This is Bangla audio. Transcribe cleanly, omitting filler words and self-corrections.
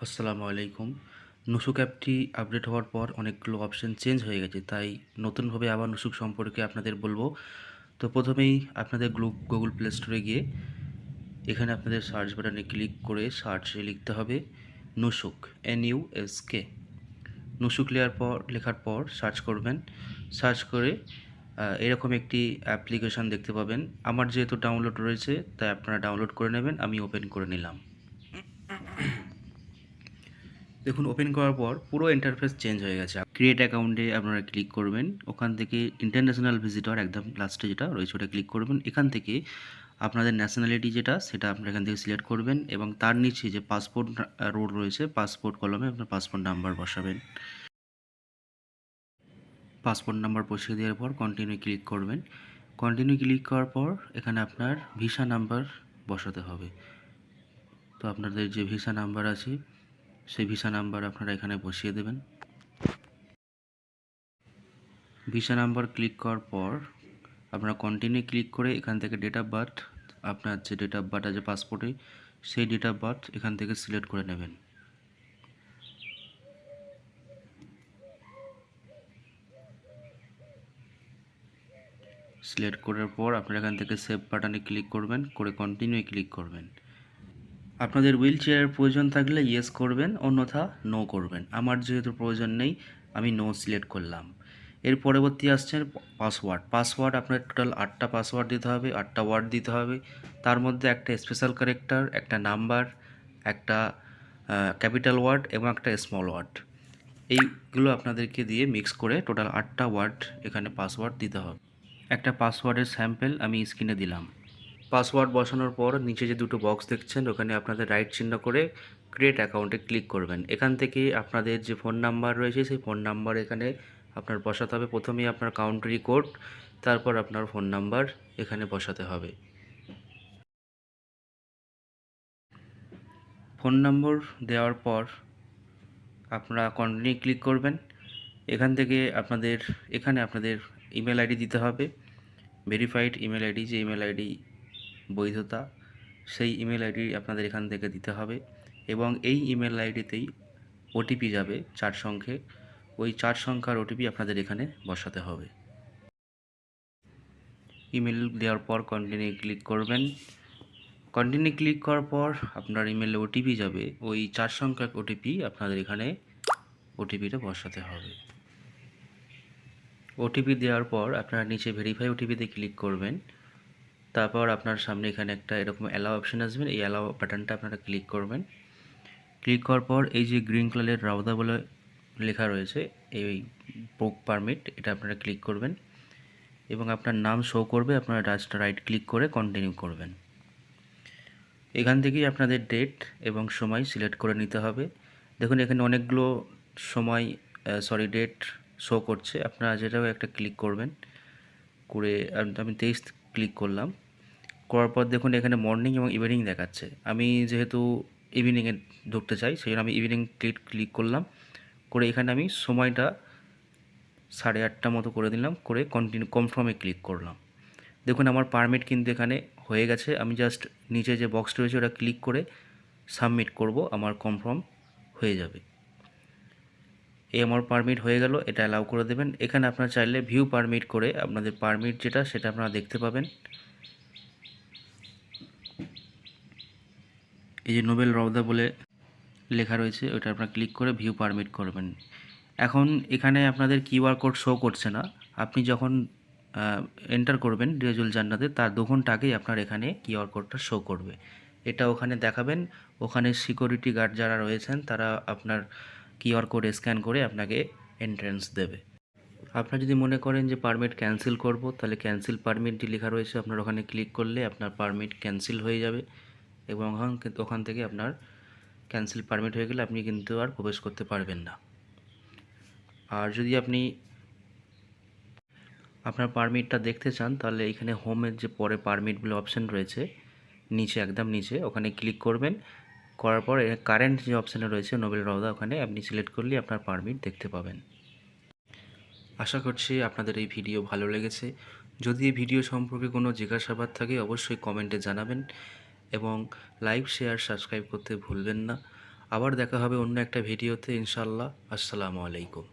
আসসালামু আলাইকুম। নুসুক অ্যাপটি আপডেট হওয়ার পর অনেকগুলো অপশন চেঞ্জ হয়ে গেছে। তাই নতুনভাবে আবার নুসুক সম্পর্কে আপনাদের বলবো। তো প্রথমেই আপনাদের গুগল প্লে স্টোরে গিয়ে এখানে আপনাদের সার্চ বাটনে ক্লিক করে সার্চে লিখতে হবে নুসুক, NUSK। নুসুক লেখার পর সার্চ করবেন। সার্চ করে এরকম একটি অ্যাপ্লিকেশন দেখতে পাবেন। আমার যেহেতু ডাউনলোড রয়েছে তাই আপনারা ডাউনলোড করে নেবেন। আমি ওপেন করে নিলাম। দেখুন, ওপেন করার পর পুরো ইন্টারফেস চেঞ্জ হয়ে গেছে। ক্রিয়েট অ্যাকাউন্টে আপনারা ক্লিক করবেন। ওখান থেকে ইন্টারন্যাশনাল ভিজিটর একদম লাস্টে যেটা রয়েছে ওটা ক্লিক করবেন। এখান থেকে আপনাদের ন্যাশনালিটি যেটা সেটা আপনারা এখান থেকে সিলেক্ট করবেন এবং তার নিচে যে পাসপোর্ট রোড রয়েছে পাসপোর্ট কলমে আপনার পাসপোর্ট নাম্বার বসাবেন। পাসপোর্ট নাম্বার বসিয়ে দেওয়ার পর কন্টিনিউ ক্লিক করবেন। কন্টিনিউ ক্লিক করার পর এখানে আপনার ভিসা নাম্বার বসাতে হবে। তো আপনাদের যে ভিসা নাম্বার আছে সেই ভিসা নাম্বার আপনারা এখানে বসিয়ে দেবেন। ভিসা নাম্বার ক্লিক করার পর আপনারা কন্টিনিউ ক্লিক করে এখান থেকে ডেট অফ বার্থ, আপনার যে ডেট অফ বার্থ আছে পাসপোর্টে সেই ডেট অফ বার্থ এখান থেকে সিলেক্ট করে নেবেন। সিলেক্ট করার পর আপনারা এখান থেকে সেভ বাটনে ক্লিক করবেন, করে কন্টিনিউ ক্লিক করবেন। আপনাদের হুইল চেয়ারের প্রয়োজন থাকলে ইয়েস করবেন, অন্যথা নো করবেন। আমার যেহেতু প্রয়োজন নেই আমি নো সিলেক্ট করলাম। এর পরবর্তী আসছেন পাসওয়ার্ড আপনার টোটাল 8টা পাসওয়ার্ড দিতে হবে, 8টা ওয়ার্ড দিতে হবে। তার মধ্যে একটা স্পেশাল ক্যারেক্টার, একটা নাম্বার, একটা ক্যাপিটাল ওয়ার্ড এবং একটা স্মল ওয়ার্ড, এইগুলো আপনাদেরকে দিয়ে মিক্স করে টোটাল 8টা ওয়ার্ড এখানে পাসওয়ার্ড দিতে হবে। একটা পাসওয়ার্ডের স্যাম্পল আমি স্ক্রিনে দিলাম। পাসওয়ার্ড বসানোর পর নিচে যে দুটো বক্স দেখছেন ওখানে আপনাদের রাইট চিহ্ন করে ক্রিয়েট অ্যাকাউন্টে ক্লিক করবেন। এখান থেকে আপনাদের যে ফোন নাম্বার রয়েছে সেই ফোন নাম্বার এখানে আপনার বসাতে হবে। প্রথমেই আপনার কাউন্ট্রি কোড, তারপর আপনার ফোন নাম্বার এখানে বসাতে হবে। ফোন নম্বর দেওয়ার পর আপনারা কন্টিনিউ ক্লিক করবেন। এখান থেকে আপনাদের ইমেল আইডি দিতে হবে। ভেরিফাইড ইমেল আইডি, যে ইমেল আইডি বৈধতা সেই ইমেল আইডি আপনাদের এখান থেকে দিতে হবে এবং এই ইমেল আইডিতেই ওটিপি যাবে 4 সংখ্যে। ওই 4 সংখ্যার ওটিপি আপনাদের এখানে বসাতে হবে। ইমেল দেওয়ার পর কন্টিনিউ ক্লিক করবেন। কন্টিনিউ ক্লিক করার পর আপনার ইমেলে ওটিপি যাবে, ওই 4 সংখ্যার ওটিপি আপনাদের এখানে ওটিপিটা বসাতে হবে। ওটিপি দেওয়ার পর আপনারা নিচে ভেরিফাই ওটিপিতে ক্লিক করবেন। তারপর আপনার সামনে এখানে একটা এরকম অ্যালাউ অপশন আসবে, এই অ্যালাউ বাটনটা আপনারা ক্লিক করবেন। ক্লিক করার পর এই যে গ্রিন কালারের রাউদা বলে লেখা রয়েছে, এই বুক পারমিট, এটা আপনারা ক্লিক করবেন এবং আপনার নাম শো করবে। আপনারা জাস্ট রাইট ক্লিক করে কন্টিনিউ করবেন। এখান থেকেই আপনাদের ডেট এবং সময় সিলেক্ট করে নিতে হবে। দেখুন এখানে অনেকগুলো সময় ডেট শো করছে, আপনারা যেটাও একটা ক্লিক করবেন। করে আমি 23 ক্লিক করলাম। করার পর দেখুন এখানে মর্নিং এবং ইভিনিং দেখাচ্ছে। আমি যেহেতু ইভিনিংয়ে ঢুকতে চাই সেই জন্য আমি ইভিনিং ক্লিক করলাম। করে এখানে আমি সময়টা 8:30 মতো করে দিলাম, করে কনফার্মে ক্লিক করলাম। দেখুন আমার পারমিট কিন্তু এখানে হয়ে গেছে। আমি জাস্ট নিচে যে বক্সটা রয়েছে ওটা ক্লিক করে সাবমিট করব, আমার কনফার্ম হয়ে যাবে। এই আমার পারমিট হয়ে গেল, এটা অ্যালাউ করে দেবেন। এখানে আপনারা চাইলে ভিউ পারমিট করে আপনাদের পারমিট যেটা সেটা আপনারা দেখতে পাবেন। এই যে নোবেল রওদা বলে লেখা রয়েছে ওটা আপনারা ক্লিক করে ভিউ পারমিট করবেন। এখন এখানে আপনাদের কিউআর কোড শো করছে না। আপনি যখন এন্টার করবেন রিয়াজুল জান্নাতে তার 2 ঘন্টা আগেই আপনার এখানে কিউআর কোডটা শো করবে। এটা ওখানে দেখাবেন। ওখানে সিকিউরিটি গার্ড যারা রয়েছেন তারা আপনার কিউআর কোড স্ক্যান করে আপনাকে এন্ট্রেন্স দেবে। আপনারা যদি মনে করেন যে পারমিট ক্যান্সেল করব, তাহলে ক্যান্সেল পারমিট যে লেখা রয়েছে আপনার ওখানে ক্লিক করলে আপনার পারমিট ক্যান্সেল হয়ে যাবে এবং ওখান থেকে আপনার ক্যান্সেল পারমিট হয়ে গেলে আপনি কিন্তু আর প্রবেশ করতে পারবেন না। আর যদি আপনি আপনার পারমিটটা দেখতে চান তাহলে এখানে হোমের যে পরে পারমিট বলে অপশান রয়েছে নিচে, একদম নিচে, ওখানে ক্লিক করবেন। করার পর কারেন্ট যে অপশানে রয়েছে নোবেল রওদা, ওখানে আপনি সিলেক্ট করলে আপনার পারমিট দেখতে পাবেন। আশা করছি আপনাদের এই ভিডিও ভালো লেগেছে। যদি এই ভিডিও সম্পর্কে কোনো জিজ্ঞাসাবাদ থাকে অবশ্যই কমেন্টে জানাবেন এবং লাইক, শেয়ার, সাবস্ক্রাইব করতে ভুলবেন না। আবার দেখা হবে অন্য একটা ভিডিওতে ইনশাআল্লাহ। আসসালামু আলাইকুম।